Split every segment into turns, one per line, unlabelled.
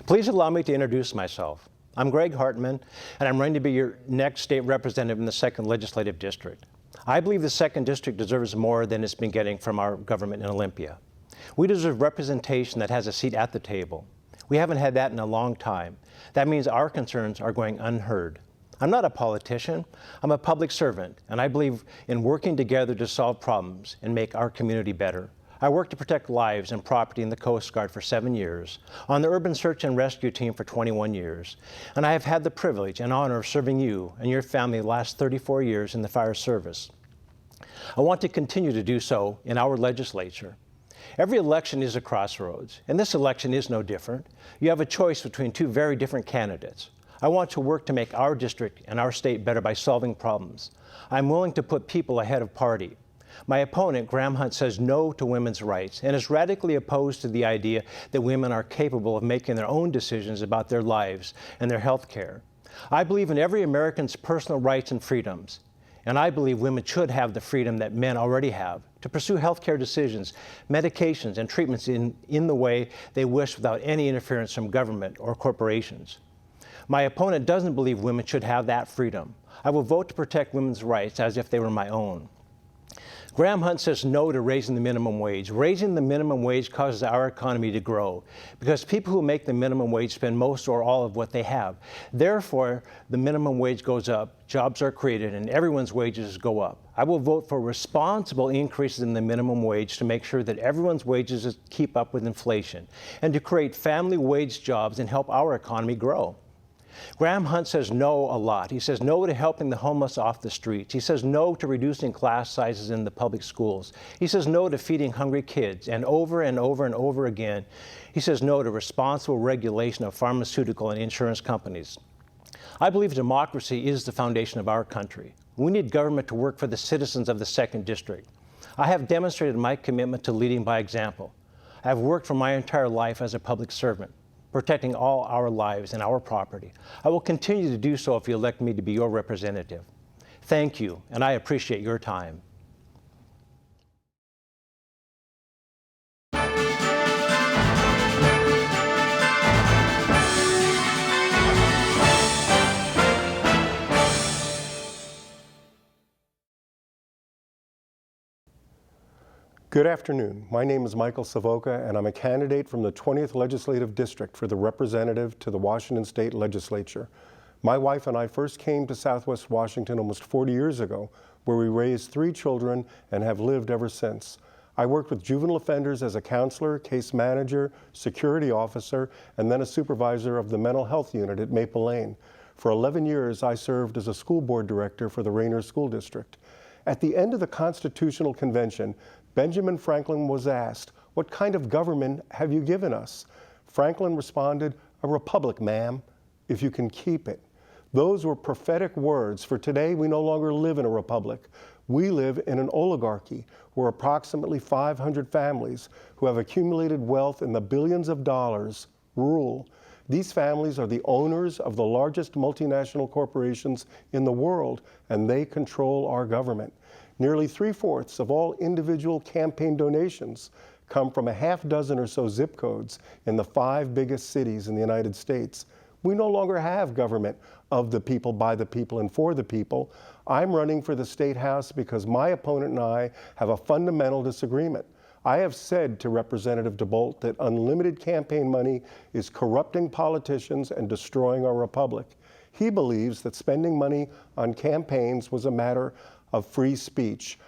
Please allow me to introduce myself. I'm Greg Hartman, and I'm running to be your next state representative in the 2nd Legislative District. I believe the 2nd District deserves more than it's been getting from our government in Olympia. We deserve representation that has a seat at the table. We haven't had that in a long time. That means our concerns are going unheard. I'm not a politician, I'm a public servant, and I believe in working together to solve problems and make our community better. I worked to protect lives and property in the Coast Guard for 7 years, on the Urban Search and Rescue Team for 21 years, and I have had the privilege and honor of serving you and your family the last 34 years in the fire service. I want to continue to do so in our legislature. Every election is a crossroads, and this election is no different. You have a choice between two very different candidates. I want to work to make our district and our state better by solving problems. I'm willing to put people ahead of party. My opponent, Graham Hunt, says no to women's rights and is radically opposed to the idea that women are capable of making their own decisions about their lives and their health care. I believe in every American's personal rights and freedoms, and I believe women should have the freedom that men already have to pursue health care decisions, medications, and treatments in the way they wish without any interference from government or corporations. My opponent doesn't believe women should have that freedom. I will vote to protect women's rights as if they were my own. Graham Hunt says no to raising the minimum wage. Raising the minimum wage causes our economy to grow because people who make the minimum wage spend most or all of what they have. Therefore, the minimum wage goes up, jobs are created, and everyone's wages go up. I will vote for responsible increases in the minimum wage to make sure that everyone's wages keep up with inflation and to create family wage jobs and help our economy grow. Graham Hunt says no a lot. He says no to helping the homeless off the streets. He says no to reducing class sizes in the public schools. He says no to feeding hungry kids, and over and over and over again, he says no to responsible regulation of pharmaceutical and insurance companies. I believe democracy is the foundation of our country. We need government to work for the citizens of the 2nd District. I have demonstrated my commitment to leading by example. I have worked for my entire life as a public servant, protecting all our lives and our property. I will continue to do so if you elect me to be your representative. Thank you, and I appreciate your time.
Good afternoon. My name is Michael Savoca, and I'm a candidate from the 20th Legislative District for the representative to the Washington State Legislature. My wife and I first came to Southwest Washington almost 40 years ago, where we raised 3 children and have lived ever since. I worked with juvenile offenders as a counselor, case manager, security officer, and then a supervisor of the mental health unit at Maple Lane. For 11 years, I served as a school board director for the Rainier School District. At the end of the Constitutional Convention, Benjamin Franklin was asked, "What kind of government have you given us?" Franklin responded, "A republic, ma'am, if you can keep it." Those were prophetic words, for today we no longer live in a republic. We live in an oligarchy where approximately 500 families who have accumulated wealth in the billions of dollars rule. These families are the owners of the largest multinational corporations in the world, and they control our government. Nearly 3/4 of all individual campaign donations come from a half dozen or so zip codes in the 5 biggest cities in the United States. We no longer have government of the people, by the people, and for the people. I'm running for the State House because my opponent and I have a fundamental disagreement. I have said to Representative DeBolt that unlimited campaign money is corrupting politicians and destroying our republic. He believes that spending money on campaigns was a matter of free speech.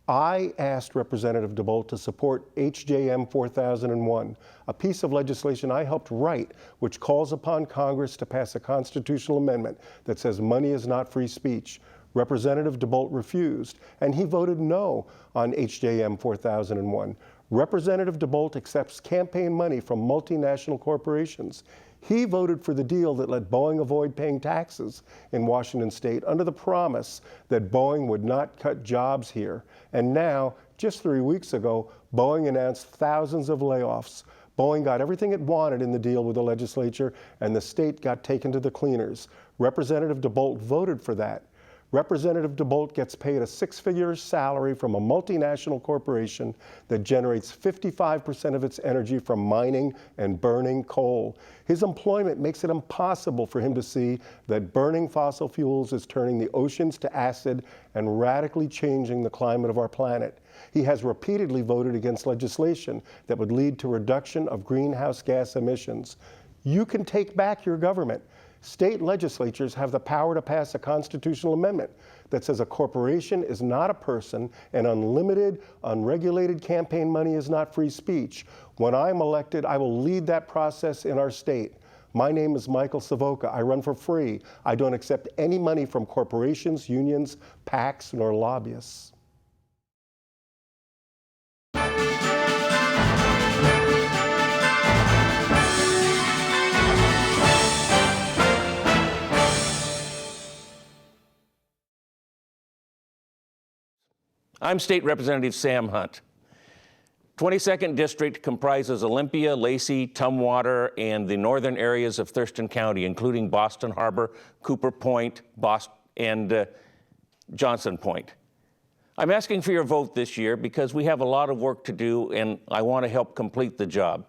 I asked Representative DeBolt to support HJM 4001, a piece of legislation I helped write, which calls upon Congress to pass a constitutional amendment that says money is not free speech. Representative DeBolt refused, and he voted no on HJM 4001. Representative DeBolt accepts campaign money from multinational corporations. He voted for the deal that let Boeing avoid paying taxes in Washington State under the promise that Boeing would not cut jobs here. And now, just 3 weeks ago, Boeing announced thousands of layoffs. Boeing got everything it wanted in the deal with the legislature, and the state got taken to the cleaners. Representative DeBolt voted for that. Representative DeBolt gets paid a six-figure salary from a multinational corporation that generates 55% of its energy from mining and burning coal. His employment makes it impossible for him to see that burning fossil fuels is turning the oceans to acid and radically changing the climate of our planet. He has repeatedly voted against legislation that would lead to reduction of greenhouse gas emissions. You can take back your government. State legislatures have the power to pass a constitutional amendment that says a corporation is not a person and unlimited, unregulated campaign money is not free speech. When I'm elected, I will lead that process in our state. My name is Michael Savoca. I run for free. I don't accept any money from corporations, unions, PACs, nor lobbyists.
I'm State Representative Sam Hunt. 22nd District comprises Olympia, Lacey, Tumwater, and the northern areas of Thurston County, including Boston Harbor, Cooper Point, and Johnson Point. I'm asking for your vote this year because we have a lot of work to do and I want to help complete the job.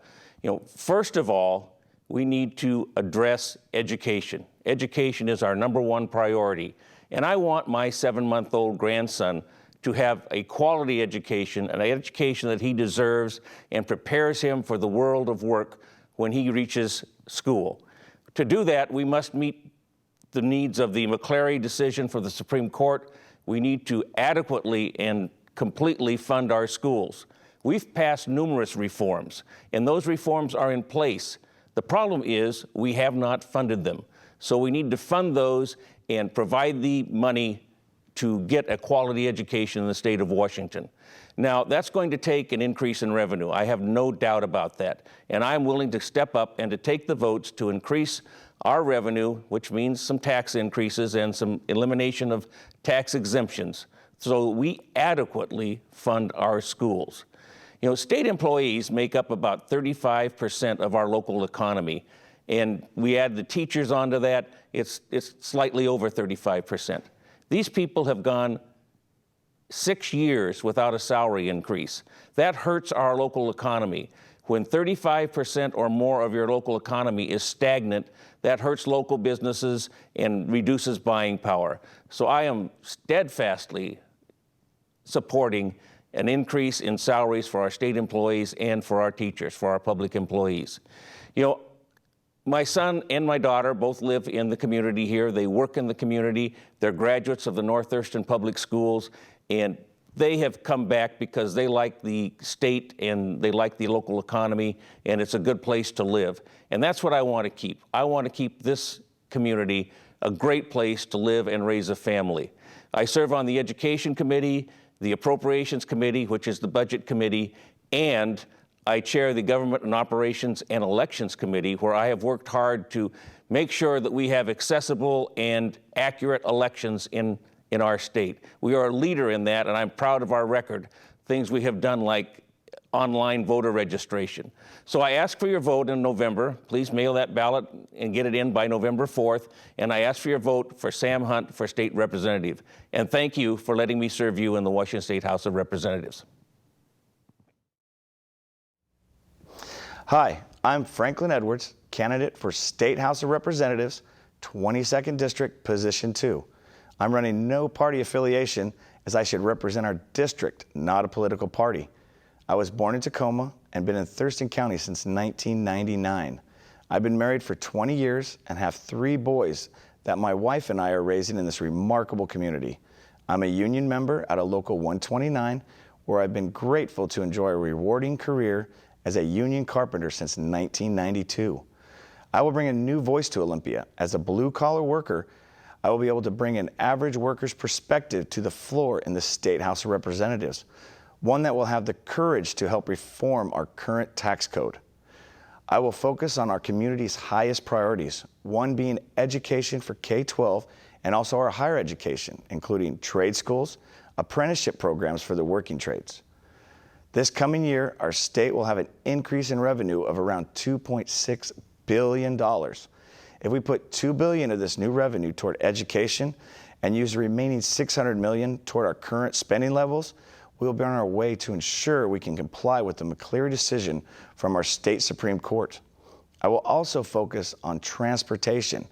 First of all, we need to address education. Education is our #1 priority. And I want my 7-month-old grandson to have a quality education, an education that he deserves and prepares him for the world of work when he reaches school. To do that, we must meet the needs of the McClary decision for the Supreme Court. We need to adequately and completely fund our schools. We've passed numerous reforms, and those reforms are in place. The problem is we have not funded them. So we need to fund those and provide the money to get a quality education in the state of Washington. Now, that's going to take an increase in revenue. I have no doubt about that. And I'm willing to step up and to take the votes to increase our revenue, which means some tax increases and some elimination of tax exemptions, so we adequately fund our schools. State employees make up about 35% of our local economy. And we add the teachers onto that, it's slightly over 35%. These people have gone 6 years without a salary increase. That hurts our local economy. When 35% or more of your local economy is stagnant, that hurts local businesses and reduces buying power. So I am steadfastly supporting an increase in salaries for our state employees and for our teachers, for our public employees. My son and my daughter both live in the community here. They work in the community. They're graduates of the North Thurston Public Schools, and they have come back because they like the state and they like the local economy, and it's a good place to live. And that's what I want to keep. I want to keep this community a great place to live and raise a family. I serve on the Education Committee, the Appropriations Committee, which is the Budget Committee, and I chair the Government and Operations and Elections Committee, where I have worked hard to make sure that we have accessible and accurate elections in our state. We are a leader in that, and I'm proud of our record, things we have done like online voter registration. So I ask for your vote in November. Please mail that ballot and get it in by November 4th. And I ask for your vote for Sam Hunt for State Representative. And thank you for letting me serve you in the Washington State House of Representatives.
Hi, I'm Franklin Edwards, candidate for State House of Representatives, 22nd District, Position 2. I'm running no party affiliation as I should represent our district, not a political party. I was born in Tacoma and been in Thurston County since 1999. I've been married for 20 years and have 3 boys that my wife and I are raising in this remarkable community. I'm a union member at a local 129 where I've been grateful to enjoy a rewarding career as a union carpenter since 1992. I will bring a new voice to Olympia. As a blue-collar worker, I will be able to bring an average worker's perspective to the floor in the State House of Representatives, one that will have the courage to help reform our current tax code. I will focus on our community's highest priorities, one being education for K-12 and also our higher education, including trade schools, apprenticeship programs for the working trades. This coming year, our state will have an increase in revenue of around $2.6 billion. If we put $2 billion of this new revenue toward education and use the remaining $600 million toward our current spending levels, we will be on our way to ensure we can comply with the McCleary decision from our state Supreme Court. I will also focus on transportation.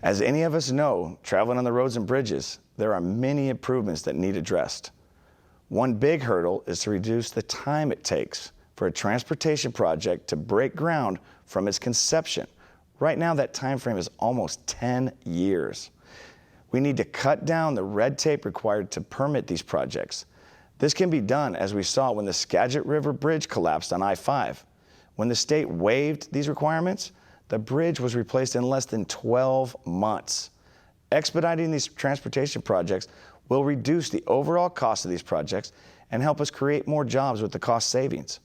As any of us know, traveling on the roads and bridges, there are many improvements that need addressed. One big hurdle is to reduce the time it takes for a transportation project to break ground from its conception. Right now, that time frame is almost 10 years. We need to cut down the red tape required to permit these projects. This can be done, as we saw when the Skagit River Bridge collapsed on I-5. When the state waived these requirements, the bridge was replaced in less than 12 months. Expediting these transportation projects will reduce the overall cost of these projects and help us create more jobs with the cost savings.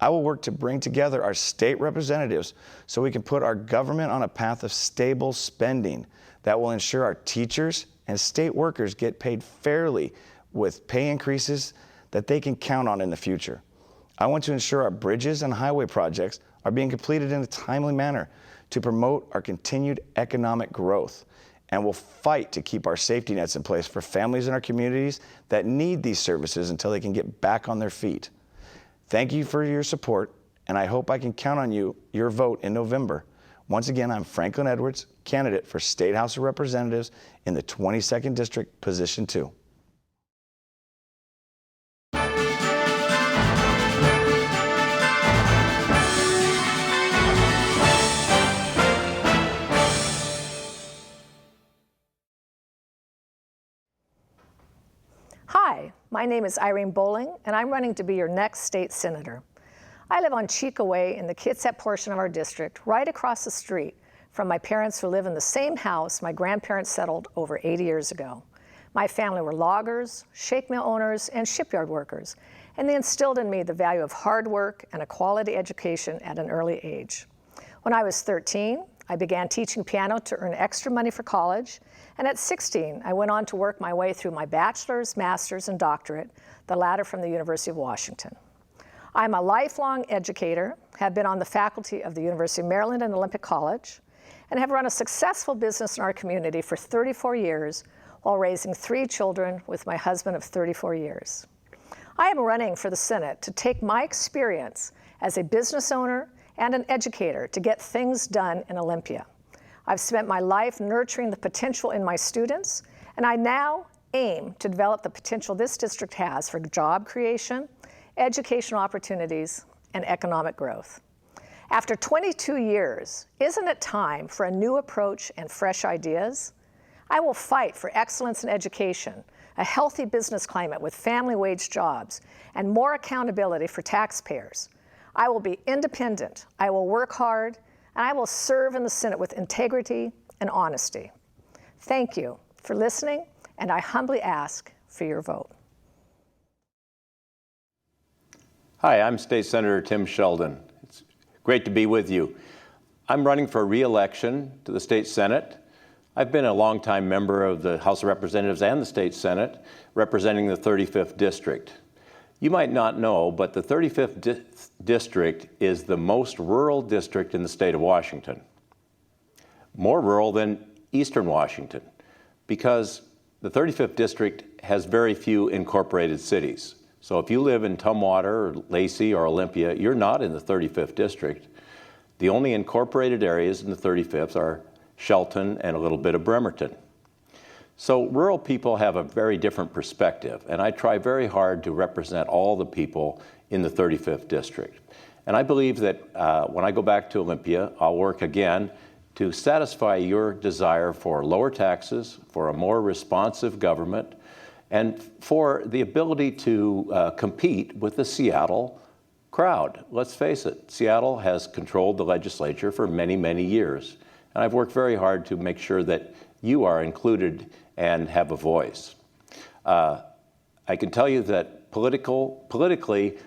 I will work to bring together our state representatives so we can put our government on a path of stable spending that will ensure our teachers and state workers get paid fairly with pay increases that they can count on in the future. I want to ensure our bridges and highway projects are being completed in a timely manner to promote our continued economic growth, and will fight to keep our safety nets in place for families in our communities that need these services until they can get back on their feet. Thank you for your support, and I hope I can count on your vote in November. Once again, I'm Franklin Edwards, candidate for State House of Representatives in the 22nd District, Position 2.
Hi, my name is Irene Bowling, and I'm running to be your next state senator. I live on Chica Way in the Kitsap portion of our district, right across the street from my parents who live in the same house my grandparents settled over 80 years ago. My family were loggers, shake mill owners, and shipyard workers, and they instilled in me the value of hard work and a quality education at an early age. When I was 13, I began teaching piano to earn extra money for college, and at 16, I went on to work my way through my bachelor's, master's, and doctorate, the latter from the University of Washington. I'm a lifelong educator, have been on the faculty of the University of Maryland and Olympic College, and have run a successful business in our community for 34 years while raising 3 children with my husband of 34 years. I am running for the Senate to take my experience as a business owner and an educator to get things done in Olympia. I've spent my life nurturing the potential in my students, and I now aim to develop the potential this district has for job creation, educational opportunities, and economic growth. After 22 years, isn't it time for a new approach and fresh ideas? I will fight for excellence in education, a healthy business climate with family wage jobs, and more accountability for taxpayers. I will be independent, I will work hard, and I will serve in the Senate with integrity and honesty. Thank you for listening, and I humbly ask for your vote.
Hi, I'm State Senator Tim Sheldon. It's great to be with you. I'm running for re-election to the State Senate. I've been a longtime member of the House of Representatives and the State Senate, representing the 35th District. You might not know, but the 35th District is the most rural district in the state of Washington. More rural than Eastern Washington, because the 35th District has very few incorporated cities. So if you live in Tumwater or Lacey or Olympia, you're not in the 35th District. The only incorporated areas in the 35th are Shelton and a little bit of Bremerton. So rural people have a very different perspective, and I try very hard to represent all the people in the 35th District. And I believe that when I go back to Olympia, I'll work again to satisfy your desire for lower taxes, for a more responsive government, and for the ability to compete with the Seattle crowd. Let's face it, Seattle has controlled the legislature for many, many years. And I've worked very hard to make sure that you are included and have a voice. I can tell you that politically,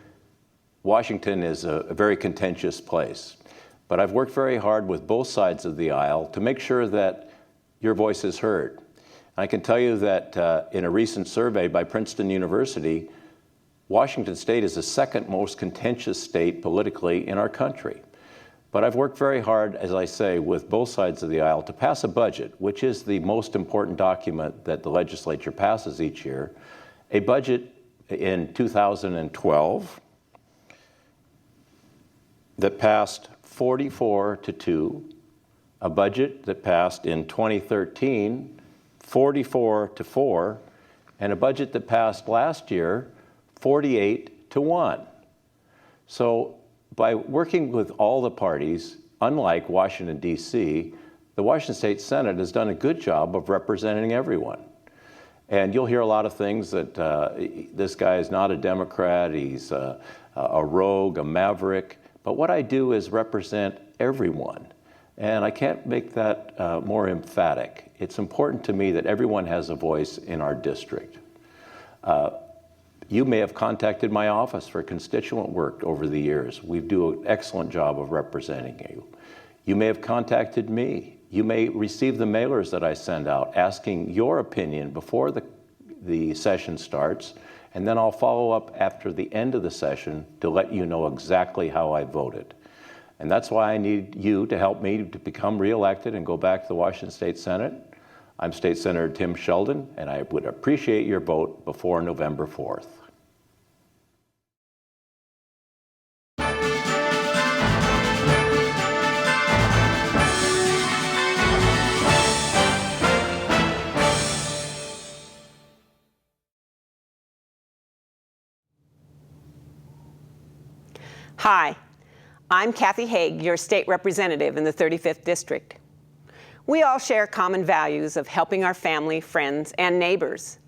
Washington is a very contentious place. But I've worked very hard with both sides of the aisle to make sure that your voice is heard. I can tell you that in a recent survey by Princeton University, Washington State is the second most contentious state politically in our country. But I've worked very hard, as I say, with both sides of the aisle to pass a budget, which is the most important document that the legislature passes each year. A budget in 2012 that passed 44-2, a budget that passed in 2013 44-4, and a budget that passed last year 48-1. So by working with all the parties, unlike Washington, D.C., the Washington State Senate has done a good job of representing everyone. And you'll hear a lot of things that this guy is not a Democrat, he's a rogue, a maverick. But what I do is represent everyone. And I can't make that more emphatic. It's important to me that everyone has a voice in our district. You may have contacted my office for constituent work over the years. We do an excellent job of representing you. You may have contacted me. You may receive the mailers that I send out asking your opinion before the session starts, and then I'll follow up after the end of the session to let you know exactly how I voted. And that's why I need you to help me to become reelected and go back to the Washington State Senate. I'm State Senator Tim Sheldon, and I would appreciate your vote before November 4th.
Hi, I'm Kathy Haig, your state representative in the 35th District. We all share common values of helping our family, friends, and neighbors.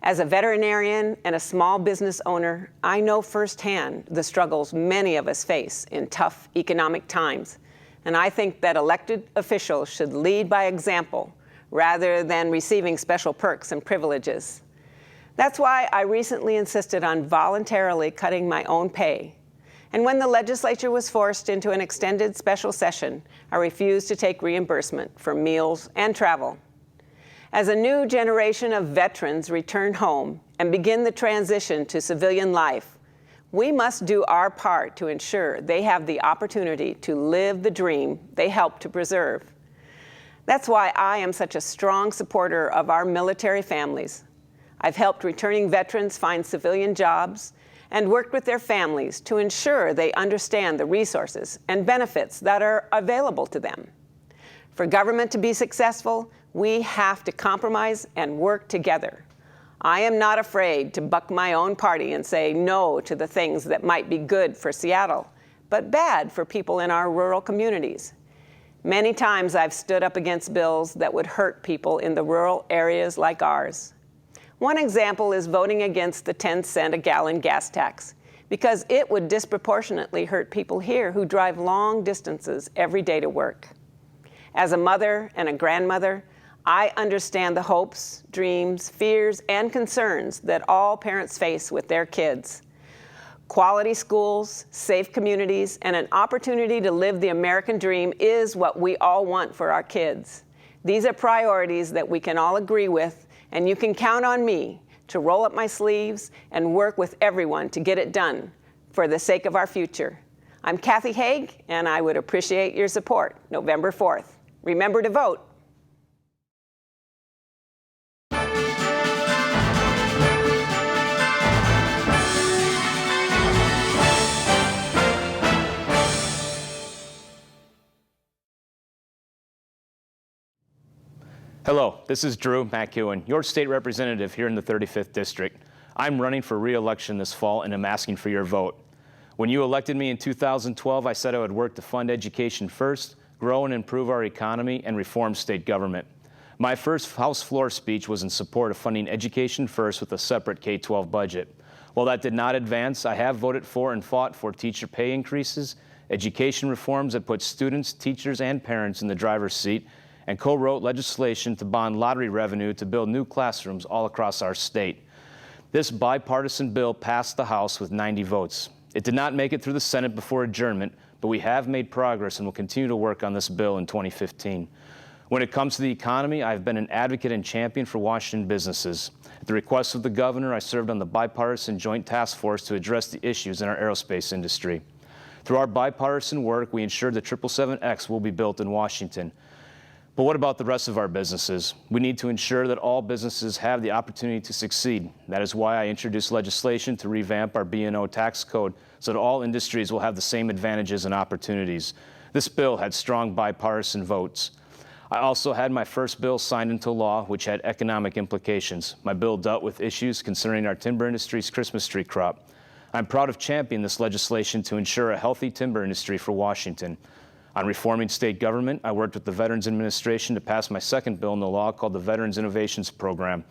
As a veterinarian and a small business owner, I know firsthand the struggles many of us face in tough economic times, and I think that elected officials should lead by example rather than receiving special perks and privileges. That's why I recently insisted on voluntarily cutting my own pay. And when the legislature was forced into an extended special session, I refused to take reimbursement for meals and travel. As a new generation of veterans return home and begin the transition to civilian life, we must do our part to ensure they have the opportunity to live the dream they helped to preserve. That's why I am such a strong supporter of our military families. I've helped returning veterans find civilian jobs and worked with their families to ensure they understand the resources and benefits that are available to them. For government to be successful, we have to compromise and work together. I am not afraid to buck my own party and say no to the things that might be good for Seattle, but bad for people in our rural communities. Many times I've stood up against bills that would hurt people in the rural areas like ours. One example is voting against the 10-cent a gallon gas tax, because it would disproportionately hurt people here who drive long distances every day to work. As a mother and a grandmother, I understand the hopes, dreams, fears, and concerns that all parents face with their kids. Quality schools, safe communities, and an opportunity to live the American dream is what we all want for our kids. These are priorities that we can all agree with, and you can count on me to roll up my sleeves and work with everyone to get it done for the sake of our future. I'm Kathy Haig, and I would appreciate your support November 4th. Remember to vote.
Hello, this is Drew McEwen, your state representative here in the 35th District. I'm running for re-election this fall, and I'm asking for your vote. When you elected me in 2012, I said I would work to fund education first, grow and improve our economy, and reform state government. My first House floor speech was in support of funding education first with a separate K-12 budget. While that did not advance, I have voted for and fought for teacher pay increases, education reforms that put students, teachers, and parents in the driver's seat, and co-wrote legislation to bond lottery revenue to build new classrooms all across our state. This bipartisan bill passed the House with 90 votes. It did not make it through the Senate before adjournment, but we have made progress and will continue to work on this bill in 2015. When it comes to the economy, I've been an advocate and champion for Washington businesses. At the request of the governor, I served on the bipartisan joint task force to address the issues in our aerospace industry. Through our bipartisan work, we ensure the 777X will be built in Washington. But what about the rest of our businesses? We need to ensure that all businesses have the opportunity to succeed. That is why I introduced legislation to revamp our B&O tax code so that all industries will have the same advantages and opportunities. This bill had strong bipartisan votes. I also had my first bill signed into law, which had economic implications. My bill dealt with issues concerning our timber industry's Christmas tree crop. I'm proud of championing this legislation to ensure a healthy timber industry for Washington. On reforming state government, I worked with the Veterans Administration to pass my second bill into law called the Veterans Innovations Program.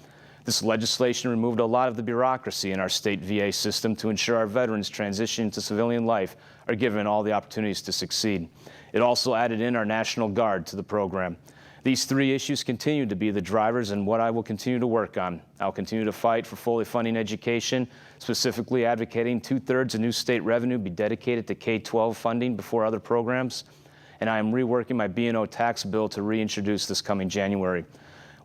This legislation removed a lot of the bureaucracy in our state VA system to ensure our veterans transitioning to civilian life are given all the opportunities to succeed. It also added in our National Guard to the program. These three issues continue to be the drivers and what I will continue to work on. I'll continue to fight for fully funding education, specifically advocating 2/3 of new state revenue be dedicated to K-12 funding before other programs. And I am reworking my B&O tax bill to reintroduce this coming January.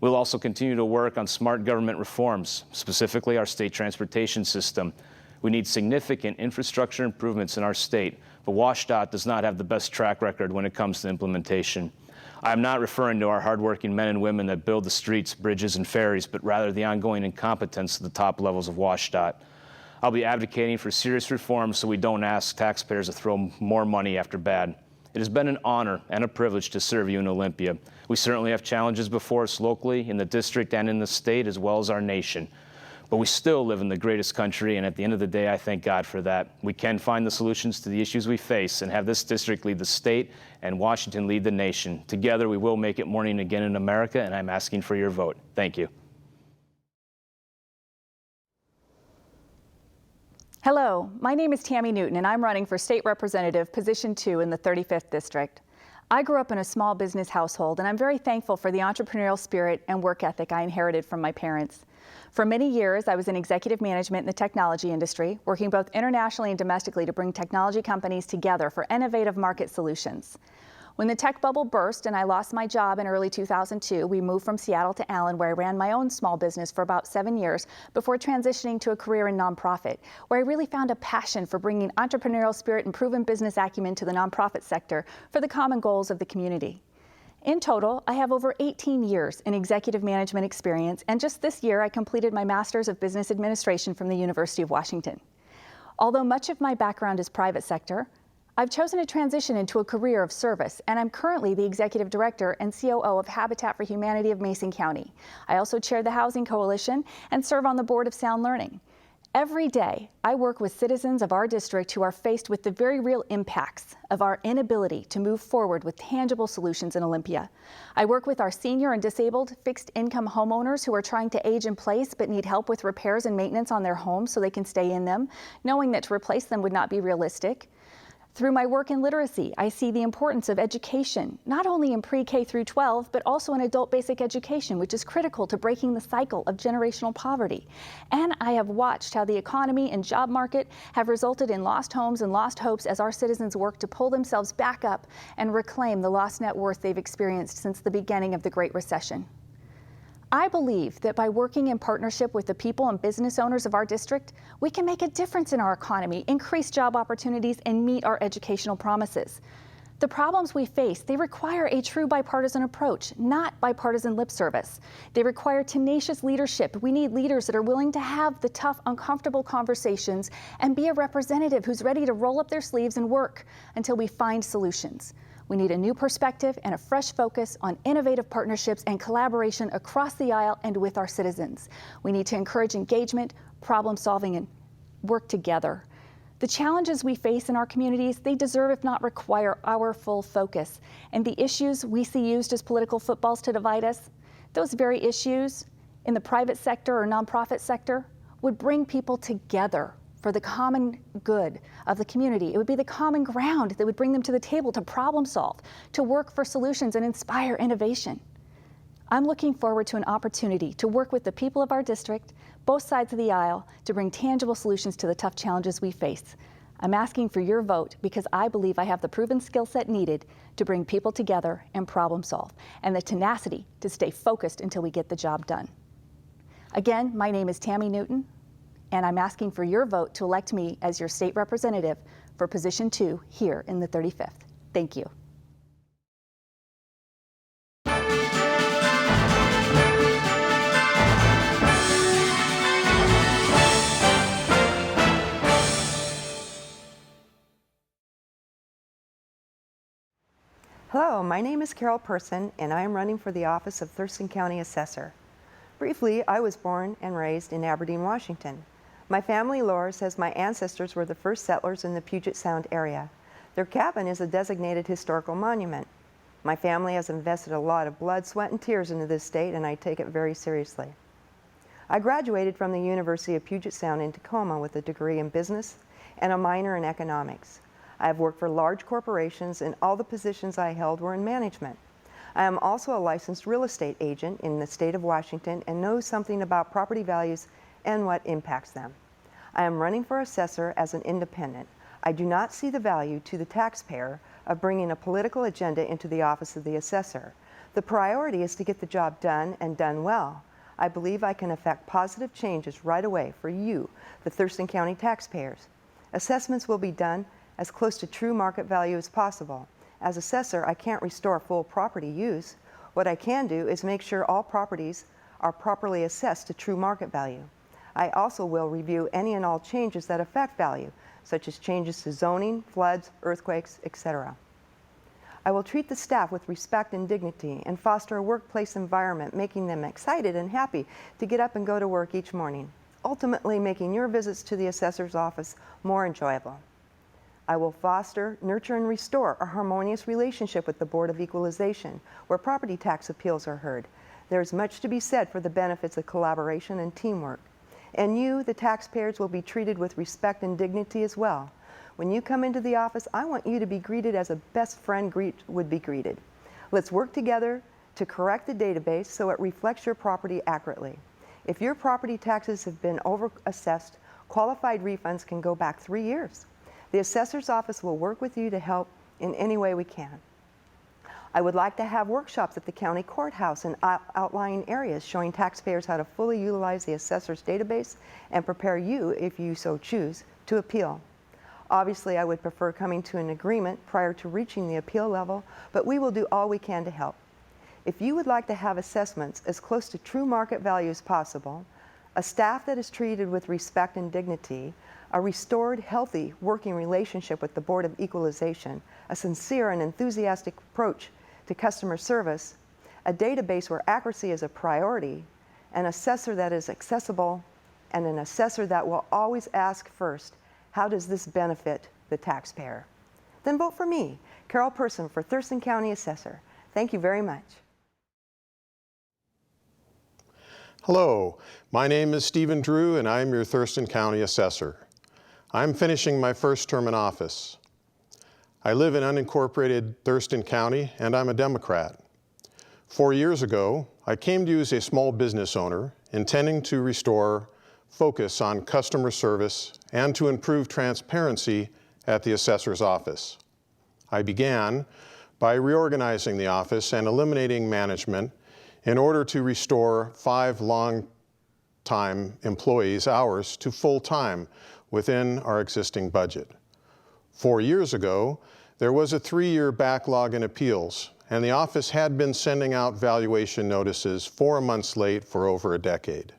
We'll also continue to work on smart government reforms, specifically our state transportation system. We need significant infrastructure improvements in our state, but WashDOT does not have the best track record when it comes to implementation. I'm not referring to our hardworking men and women that build the streets, bridges, and ferries, but rather the ongoing incompetence at the top levels of WashDOT. I'll be advocating for serious reforms so we don't ask taxpayers to throw more money after bad. It has been an honor and a privilege to serve you in Olympia. We certainly have challenges before us locally, in the district, and in the state, as well as our nation. But we still live in the greatest country, and at the end of the day, I thank God for that. We can find the solutions to the issues we face and have this district lead the state and Washington lead the nation. Together, we will make it morning again in America, and I'm asking for your vote. Thank you.
Hello, my name is Tammy Newton, and I'm running for State Representative, Position 2 in the 35th District. I grew up in a small business household, and I'm very thankful for the entrepreneurial spirit and work ethic I inherited from my parents. For many years, I was in executive management in the technology industry, working both internationally and domestically to bring technology companies together for innovative market solutions. When the tech bubble burst and I lost my job in early 2002, we moved from Seattle to Allen, where I ran my own small business for about 7 years before transitioning to a career in nonprofit, where I really found a passion for bringing entrepreneurial spirit and proven business acumen to the nonprofit sector for the common goals of the community. In total, I have over 18 years in executive management experience, and just this year I completed my Master's of Business Administration from the University of Washington. Although much of my background is private sector, I've chosen to transition into a career of service, and I'm currently the Executive Director and COO of Habitat for Humanity of Mason County. I also chair the Housing Coalition and serve on the Board of Sound Learning. Every day, I work with citizens of our district who are faced with the very real impacts of our inability to move forward with tangible solutions in Olympia. I work with our senior and disabled fixed-income homeowners who are trying to age in place but need help with repairs and maintenance on their homes so they can stay in them, knowing that to replace them would not be realistic. Through my work in literacy, I see the importance of education, not only in pre-K through 12, but also in adult basic education, which is critical to breaking the cycle of generational poverty. And I have watched how the economy and job market have resulted in lost homes and lost hopes as our citizens work to pull themselves back up and reclaim the lost net worth they've experienced since the beginning of the Great Recession. I believe that by working in partnership with the people and business owners of our district, we can make a difference in our economy, increase job opportunities, and meet our educational promises. The problems we face, they require a true bipartisan approach, not bipartisan lip service. They require tenacious leadership. We need leaders that are willing to have the tough, uncomfortable conversations and be a representative who's ready to roll up their sleeves and work until we find solutions. We need a new perspective and a fresh focus on innovative partnerships and collaboration across the aisle and with our citizens. We need to encourage engagement, problem solving, and work together. The challenges we face in our communities, they deserve, if not require, our full focus. And the issues we see used as political footballs to divide us, those very issues in the private sector or nonprofit sector would bring people together for the common good of the community. It would be the common ground that would bring them to the table to problem solve, to work for solutions and inspire innovation. I'm looking forward to an opportunity to work with the people of our district, both sides of the aisle, to bring tangible solutions to the tough challenges we face. I'm asking for your vote because I believe I have the proven skill set needed to bring people together and problem solve, and the tenacity to stay focused until we get the job done. Again, my name is Tammy Newton, and I'm asking for your vote to elect me as your state representative for position 2 here in the 35th. Thank you.
Hello, my name is Carol Person, and I am running for the office of Thurston County Assessor. Briefly, I was born and raised in Aberdeen, Washington. My family lore says my ancestors were the first settlers in the Puget Sound area. Their cabin is a designated historical monument. My family has invested a lot of blood, sweat, and tears into this state, and I take it very seriously. I graduated from the University of Puget Sound in Tacoma with a degree in business and a minor in economics. I have worked for large corporations, and all the positions I held were in management. I am also a licensed real estate agent in the state of Washington and know something about property values and what impacts them. I am running for assessor as an independent. I do not see the value to the taxpayer of bringing a political agenda into the office of the assessor. The priority is to get the job done and done well. I believe I can affect positive changes right away for you, the Thurston County taxpayers. Assessments will be done as close to true market value as possible. As assessor, I can't restore full property use. What I can do is make sure all properties are properly assessed to true market value. I also will review any and all changes that affect value, such as changes to zoning, floods, earthquakes, etc. I will treat the staff with respect and dignity and foster a workplace environment, making them excited and happy to get up and go to work each morning, ultimately making your visits to the assessor's office more enjoyable. I will foster, nurture, and restore a harmonious relationship with the Board of Equalization, where property tax appeals are heard. There is much to be said for the benefits of collaboration and teamwork. And you, the taxpayers, will be treated with respect and dignity as well. When you come into the office, I want you to be greeted as a best friend would be greeted. Let's work together to correct the database so it reflects your property accurately. If your property taxes have been overassessed, qualified refunds can go back 3 years. The assessor's office will work with you to help in any way we can. I would like to have workshops at the county courthouse in outlying areas showing taxpayers how to fully utilize the assessor's database and prepare you, if you so choose, to appeal. Obviously, I would prefer coming to an agreement prior to reaching the appeal level, but we will do all we can to help. If you would like to have assessments as close to true market value as possible, a staff that is treated with respect and dignity, a restored, healthy working relationship with the Board of Equalization, a sincere and enthusiastic approach to customer service, a database where accuracy is a priority, an assessor that is accessible, and an assessor that will always ask first, how does this benefit the taxpayer? Then vote for me, Carol Person, for Thurston County Assessor. Thank you very much.
Hello, my name is Stephen Drew, and I'm your Thurston County Assessor. I'm finishing my first term in office. I live in unincorporated Thurston County, and I'm a Democrat. 4 years ago, I came to you as a small business owner, intending to restore focus on customer service and to improve transparency at the assessor's office. I began by reorganizing the office and eliminating management in order to restore 5 long-time employees' hours to full-time within our existing budget. 4 years ago, there was a 3-year backlog in appeals, and the office had been sending out valuation notices 4 months late for over a decade.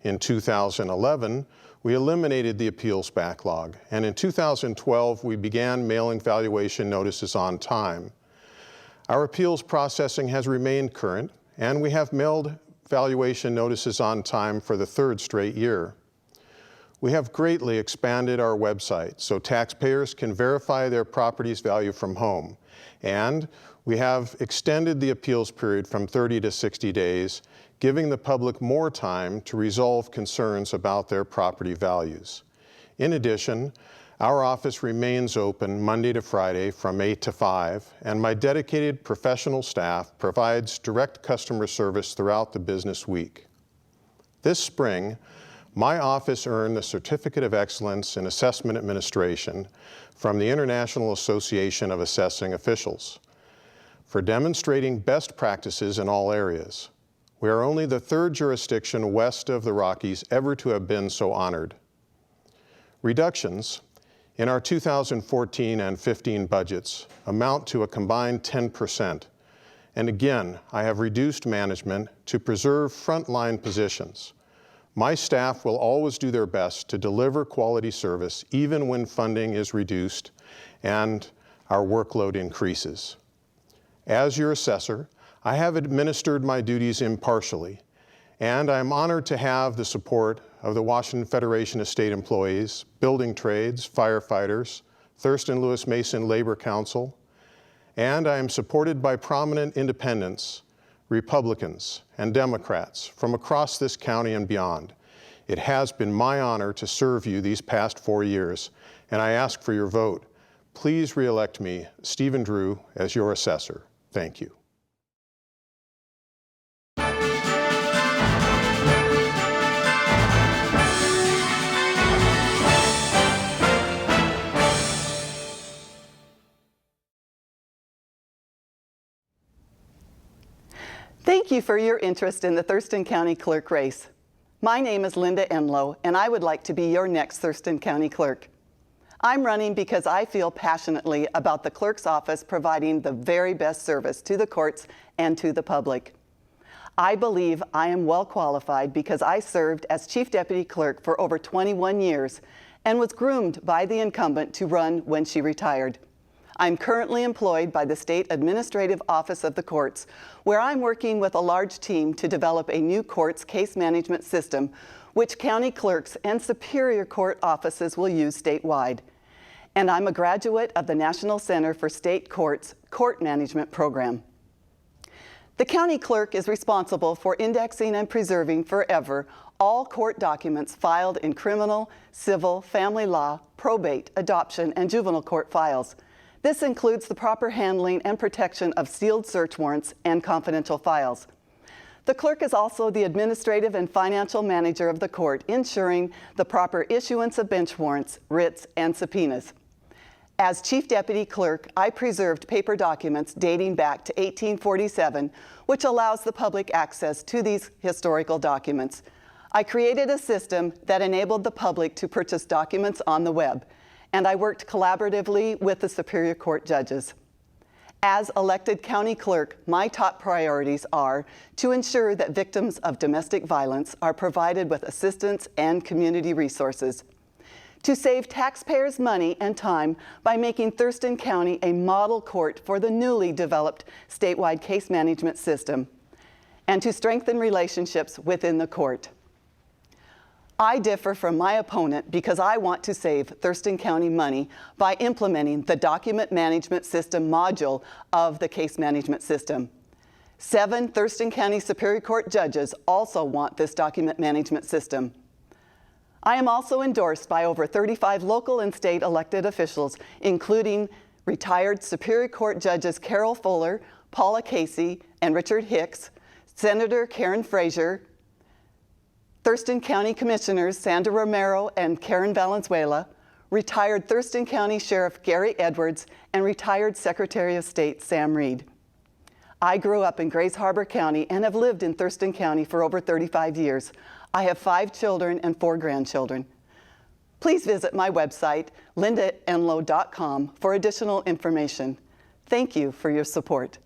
In 2011, we eliminated the appeals backlog, and in 2012, we began mailing valuation notices on time. Our appeals processing has remained current, and we have mailed valuation notices on time for the 3rd straight year. We have greatly expanded our website so taxpayers can verify their property's value from home, and we have extended the appeals period from 30 to 60 days, giving the public more time to resolve concerns about their property values. In addition, our office remains open Monday to Friday from 8 to 5, and my dedicated professional staff provides direct customer service throughout the business week. This spring, my office earned the Certificate of Excellence in Assessment Administration from the International Association of Assessing Officials for demonstrating best practices in all areas. We are only the 3rd jurisdiction west of the Rockies ever to have been so honored. Reductions in our 2014 and 15 budgets amount to a combined 10%. And again, I have reduced management to preserve frontline positions. My staff will always do their best to deliver quality service even when funding is reduced and our workload increases. As your assessor, I have administered my duties impartially, and I am honored to have the support of the Washington Federation of State Employees, building trades, firefighters, Thurston Lewis Mason Labor Council, and I am supported by prominent independents, Republicans, and Democrats from across this county and beyond. It has been my honor to serve you these past 4 years, and I ask for your vote. Please re-elect me, Stephen Drew, as your assessor. Thank you.
Thank you for your interest in the Thurston County Clerk race. My name is Linda Enlow, and I would like to be your next Thurston County Clerk. I'm running because I feel passionately about the clerk's office providing the very best service to the courts and to the public. I believe I am well qualified because I served as Chief Deputy Clerk for over 21 years and was groomed by the incumbent to run when she retired. I'm currently employed by the State Administrative Office of the Courts, where I'm working with a large team to develop a new courts case management system, which county clerks and superior court offices will use statewide. And I'm a graduate of the National Center for State Courts Court Management Program. The county clerk is responsible for indexing and preserving forever all court documents filed in criminal, civil, family law, probate, adoption, and juvenile court files. This includes the proper handling and protection of sealed search warrants and confidential files. The clerk is also the administrative and financial manager of the court, ensuring the proper issuance of bench warrants, writs, and subpoenas. As Chief Deputy Clerk, I preserved paper documents dating back to 1847, which allows the public access to these historical documents. I created a system that enabled the public to purchase documents on the web, and I worked collaboratively with the Superior Court judges. As elected county clerk, my top priorities are to ensure that victims of domestic violence are provided with assistance and community resources, to save taxpayers' money and time by making Thurston County a model court for the newly developed statewide case management system, and to strengthen relationships within the court. I differ from my opponent because I want to save Thurston County money by implementing the document management system module of the case management system. 7 Thurston County Superior Court judges also want this document management system. I am also endorsed by over 35 local and state elected officials, including retired Superior Court judges Carol Fuller, Paula Casey, and Richard Hicks, Senator Karen Frazier, Thurston County Commissioners Sandra Romero and Karen Valenzuela, retired Thurston County Sheriff Gary Edwards, and retired Secretary of State Sam Reed. I grew up in Grays Harbor County and have lived in Thurston County for over 35 years. I have 5 children and 4 grandchildren. Please visit my website, lindaenlow.com, for additional information. Thank you for your support.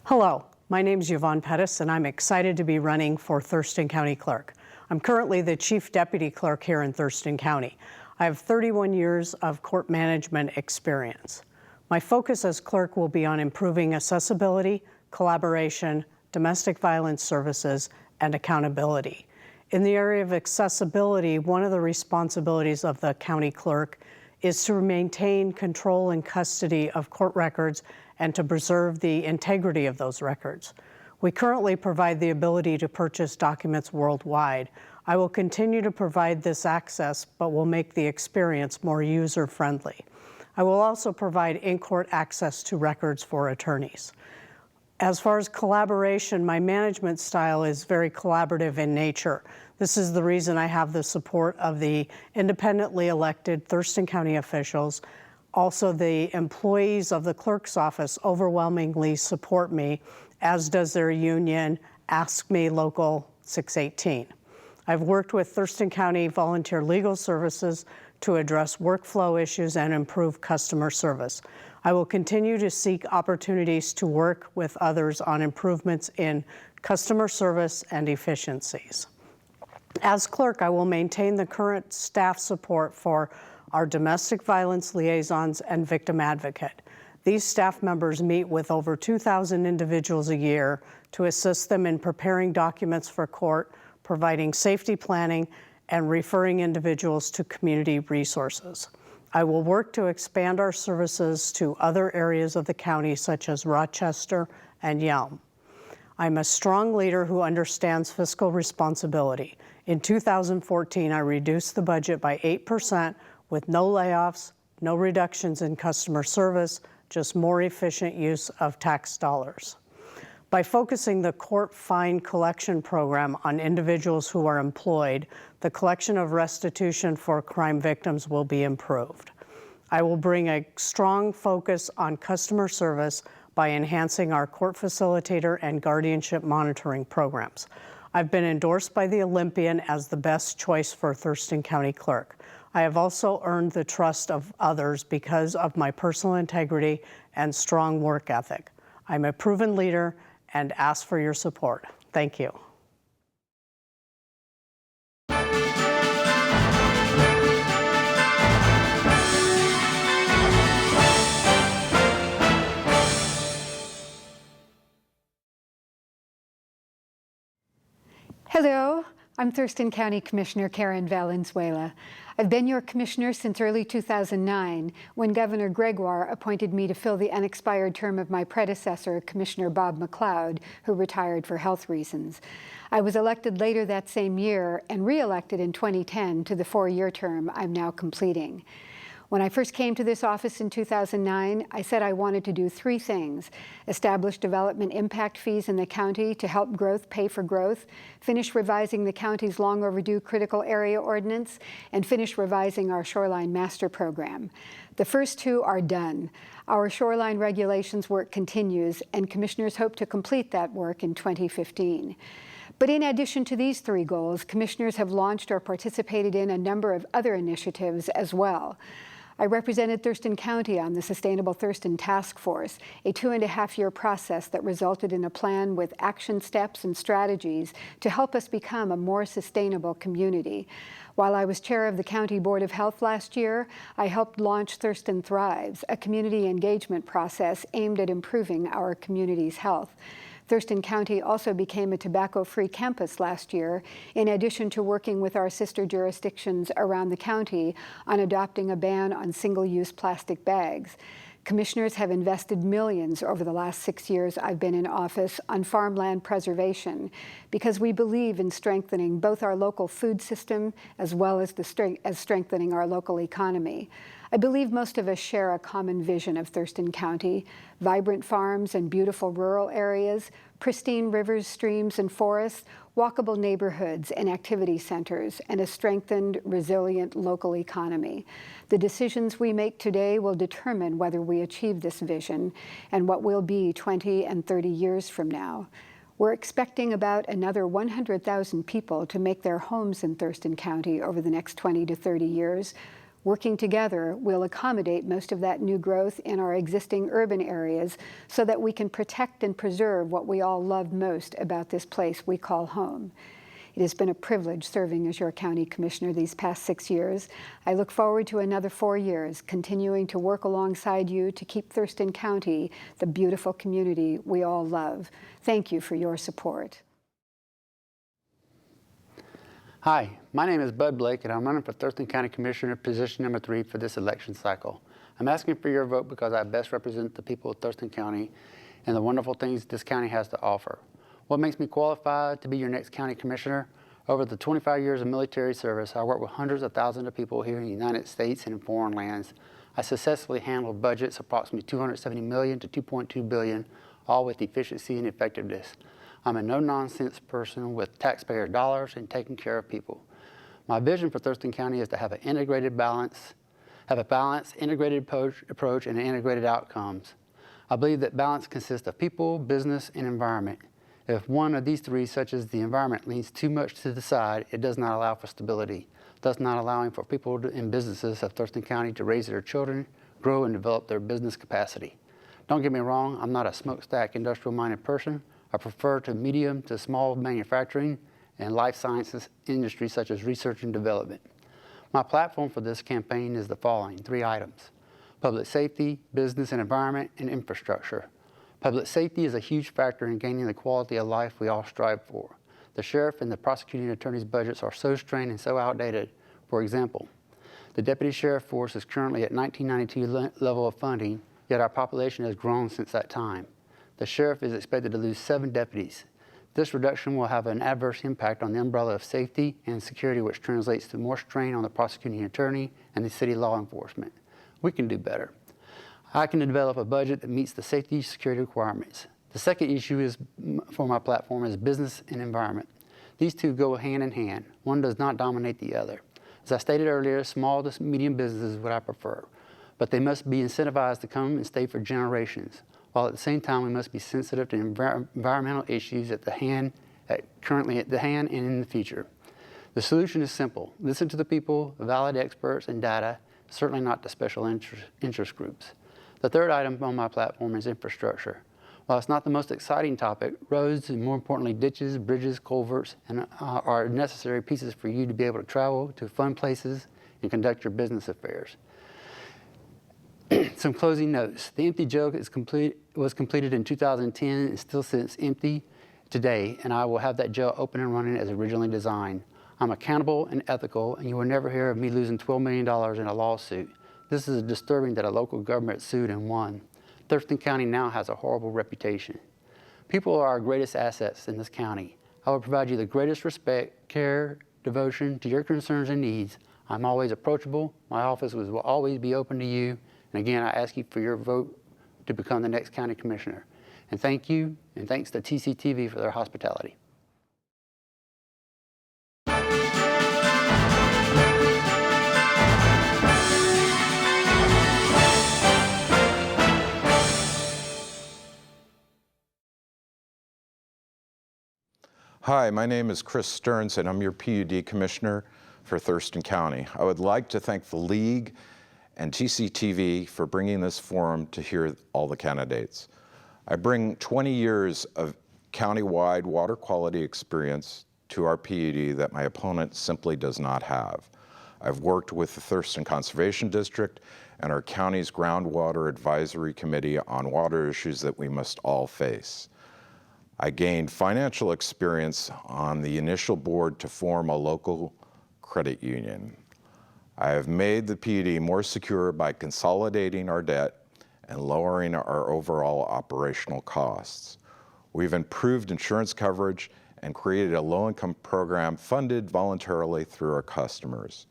Hello. My name is Yvonne Pettis, and I'm excited to be running for Thurston County Clerk. I'm currently the Chief Deputy Clerk here in Thurston County. I have 31 years of court management experience. My focus as clerk will be on improving accessibility, collaboration, domestic violence services, and accountability. In the area of accessibility, one of the responsibilities of the county clerk is to maintain control and custody of court records and to preserve the integrity of those records. We currently provide the ability to purchase documents worldwide. I will continue to provide this access, but will make the experience more user-friendly. I will also provide in-court access to records for attorneys. As far as collaboration, my management style is very collaborative in nature. This is the reason I have the support of the independently elected Thurston County officials. Also, the employees of the clerk's office overwhelmingly support me, as does their union, Ask Me Local 618. I've worked with Thurston County Volunteer Legal Services to address workflow issues and improve customer service. I will continue to seek opportunities to work with others on improvements in customer service and efficiencies. As clerk, I will maintain the current staff support for our domestic violence liaisons and victim advocate. These staff members meet with over 2,000 individuals a year to assist them in preparing documents for court, providing safety planning, and referring individuals to community resources. I will work to expand our services to other areas of the county, such as Rochester and Yelm. I'm a strong leader who understands fiscal responsibility. In 2014, I reduced the budget by 8% with no layoffs, no reductions in customer service, just more efficient use of tax dollars. By focusing the court fine collection program on individuals who are employed, the collection of restitution for crime victims will be improved. I will bring a strong focus on customer service by enhancing our court facilitator and guardianship monitoring programs. I've been endorsed by the Olympian as the best choice for Thurston County Clerk. I have also earned the trust of others because of my personal integrity and strong work ethic. I'm a proven leader and ask for your support. Thank you.
Hello, I'm Thurston County Commissioner Karen Valenzuela. I've been your commissioner since early 2009, when Governor Gregoire appointed me to fill the unexpired term of my predecessor, Commissioner Bob McLeod, who retired for health reasons. I was elected later that same year and re-elected in 2010 to the 4-year term I'm now completing. When I first came to this office in 2009, I said I wanted to do 3 things: establish development impact fees in the county to help growth pay for growth, finish revising the county's long overdue critical area ordinance, and finish revising our shoreline master program. The first 2 are done. Our shoreline regulations work continues, and commissioners hope to complete that work in 2015. But in addition to these 3 goals, commissioners have launched or participated in a number of other initiatives as well. I represented Thurston County on the Sustainable Thurston Task Force, a 2.5-year process that resulted in a plan with action steps and strategies to help us become a more sustainable community. While I was chair of the County Board of Health last year, I helped launch Thurston Thrives, a community engagement process aimed at improving our community's health. Thurston County also became a tobacco-free campus last year, in addition to working with our sister jurisdictions around the county on adopting a ban on single-use plastic bags. Commissioners have invested millions over the last 6 years I've been in office on farmland preservation because we believe in strengthening both our local food system as well as strengthening our local economy. I believe most of us share a common vision of Thurston County: vibrant farms and beautiful rural areas, pristine rivers, streams, and forests, walkable neighborhoods and activity centers, and a strengthened, resilient local economy. The decisions we make today will determine whether we achieve this vision and what we'll be 20 and 30 years from now. We're expecting about another 100,000 people to make their homes in Thurston County over the next 20 to 30 years. Working together, we'll accommodate most of that new growth in our existing urban areas so that we can protect and preserve what we all love most about this place we call home. It has been a privilege serving as your county commissioner these past 6 years. I look forward to another 4 years, continuing to work alongside you to keep Thurston County the beautiful community we all love. Thank you for your support.
Hi, my name is Bud Blake, and I'm running for Thurston County Commissioner, position number 3 for this election cycle. I'm asking for your vote because I best represent the people of Thurston County and the wonderful things this county has to offer. What makes me qualified to be your next county commissioner? Over the 25 years of military service, I worked with hundreds of thousands of people here in the United States and in foreign lands. I successfully handled budgets approximately $270 million to $2.2 billion, all with efficiency and effectiveness. I'm a no-nonsense person with taxpayer dollars and taking care of people. My vision for Thurston County is to have a balanced, integrated approach and integrated outcomes. I believe that balance consists of people, business, and environment. If one of these three, such as the environment, leans too much to the side, it does not allow for stability, thus not allowing for people and businesses of Thurston County to raise their children, grow, and develop their business capacity. Don't get me wrong, I'm not a smokestack industrial-minded person. I prefer to medium to small manufacturing and life sciences industries such as research and development. My platform for this campaign is the following 3 items: public safety, business and environment, and infrastructure. Public safety is a huge factor in gaining the quality of life we all strive for. The sheriff and the prosecuting attorney's budgets are so strained and so outdated. For example, the deputy sheriff force is currently at 1992 level of funding, yet our population has grown since that time. The sheriff is expected to lose 7 deputies. This reduction will have an adverse impact on the umbrella of safety and security, which translates to more strain on the prosecuting attorney and the city law enforcement. We can do better. I can develop a budget that meets the safety security requirements. The second issue for my platform is business and environment. These two go hand in hand. One does not dominate the other. As I stated earlier, small to medium business is what I prefer, but they must be incentivized to come and stay for generations, while at the same time we must be sensitive to environmental issues currently at the hand and in the future. The solution is simple. Listen to the people, valid experts, and data, certainly not the special interest groups. The third item on my platform is infrastructure. While it's not the most exciting topic, roads and more importantly ditches, bridges, culverts are necessary pieces for you to be able to travel to fun places and conduct your business affairs. Some closing notes. The empty joke was completed in 2010 and still sits empty today, and I will have that jail open and running as originally designed. I'm accountable and ethical, and you will never hear of me losing $12 million in a lawsuit. This is disturbing that a local government sued and won. Thurston County now has a horrible reputation. People are our greatest assets in this county. I will provide you the greatest respect, care, devotion to your concerns and needs. I'm always approachable. My office will always be open to you. And again, I ask you for your vote to become the next county commissioner. And thank you, and thanks to TCTV for their hospitality.
Hi, my name is Chris Stearns, and I'm your PUD Commissioner for Thurston County. I would like to thank the League and TCTV for bringing this forum to hear all the candidates. I bring 20 years of county-wide water quality experience to our PUD that my opponent simply does not have. I've worked with the Thurston Conservation District and our county's Groundwater Advisory Committee on water issues that we must all face. I gained financial experience on the initial board to form a local credit union. I have made the PUD more secure by consolidating our debt and lowering our overall operational costs. We've improved insurance coverage and created a low-income program funded voluntarily through our customers.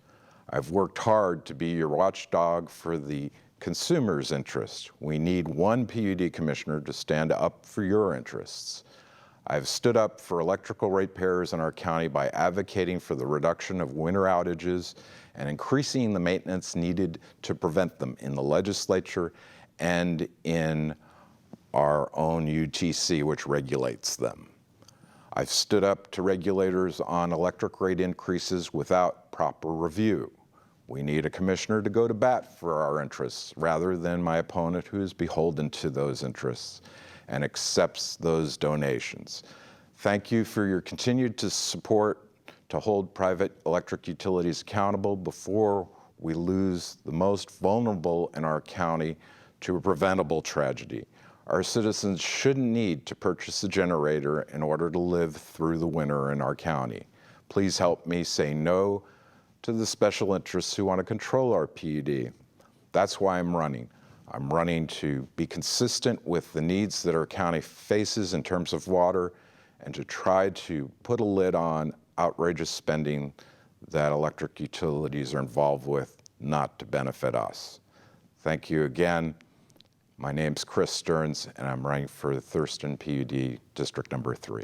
I've worked hard to be your watchdog for the consumer's interest. We need one PUD commissioner to stand up for your interests. I've stood up for electrical ratepayers in our county by advocating for the reduction of winter outages and increasing the maintenance needed to prevent them in the legislature and in our own UTC, which regulates them. I've stood up to regulators on electric rate increases without proper review. We need a commissioner to go to bat for our interests rather than my opponent who is beholden to those interests and accepts those donations. Thank you for your continued support to hold private electric utilities accountable before we lose the most vulnerable in our county to a preventable tragedy. Our citizens shouldn't need to purchase a generator in order to live through the winter in our county. Please help me say no to the special interests who want to control our PUD. That's why I'm running. I'm running to be consistent with the needs that our county faces in terms of water and to try to put a lid on outrageous spending that electric utilities are involved with, not to benefit us. Thank you again. My name's Chris Stearns, and I'm running for Thurston PUD District Number 3.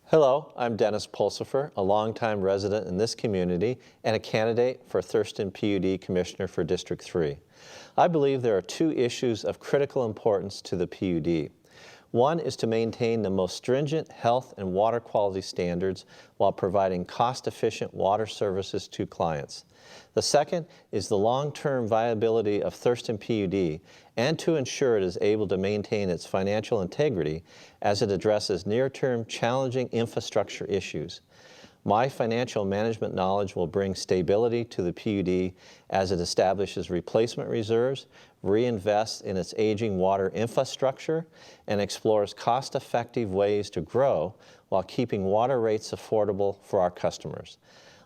Hello, I'm Dennis Pulsifer, a longtime resident in this community and a candidate for Thurston PUD Commissioner for District 3. I believe there are two issues of critical importance to the PUD. One is to maintain the most stringent health and water quality standards while providing cost-efficient water services to clients. The second is the long-term viability of Thurston PUD and to ensure it is able to maintain its financial integrity as it addresses near-term challenging infrastructure issues. My financial management knowledge will bring stability to the PUD as it establishes replacement reserves, reinvests in its aging water infrastructure, and explores cost-effective ways to grow while keeping water rates affordable for our customers.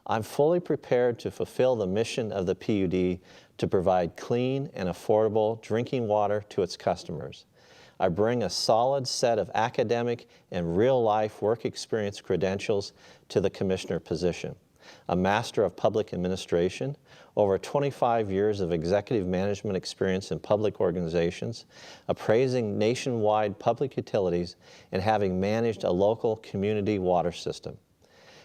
I'm fully prepared to fulfill the mission of the PUD to provide clean and affordable drinking water to its customers. I bring a solid set of academic and real-life work experience credentials to the commissioner position. A Master of Public Administration, over 25 years of executive management experience in public organizations, appraising nationwide public utilities, and having managed a local community water system.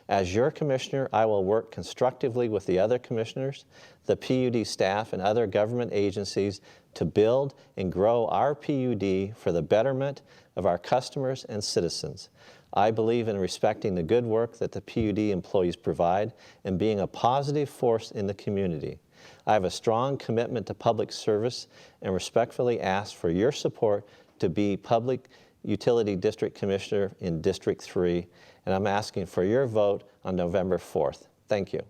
As your commissioner, I will work constructively with the other commissioners, the PUD staff, and other government agencies to build and grow our PUD for the betterment of our customers and citizens. I believe in respecting the good work that the PUD employees provide and being a positive force in the community. I have a strong commitment to public service and respectfully ask for your support to be Public Utility District Commissioner in District 3, and I'm asking for your vote on November 4th. Thank you.